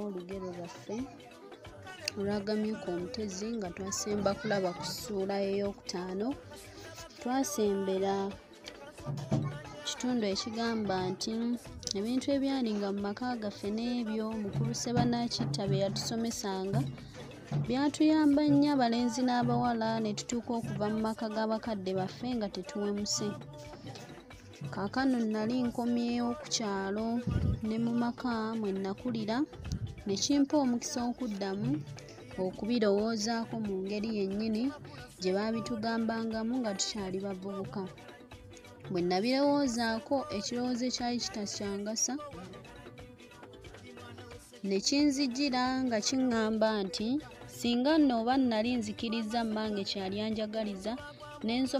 Olugero lwaffe olwagamyuka omutezi nga twasemba kulaba ku ssuula ey'okutaano, twasembera kitundu ekigamba nti ebintu ebyalinga mu maka gaffe n'ebyo mukulu Sebanaakitta bye yatusomesanga byatuyamba nnyo abalenzi n'abawala ne tutuuka okuva mu maka g'abakadde baffe nga tetuwemuse. Kaakano nali nkomyewo ku kyalo ne mu maka mwe nakulira, ne kimpa omukisa okuddamu okubirowoozaako mu ngeri yennyini gye baabitugambangamu nga tukyali bavubuka. Bwe nabirowoozaako ekirowoozo ekyali kitakyangasa ne kinzijira nga kiŋŋamba nti singa nno oba nali nzikiriza mmange kyali anjagaliza n'ensoma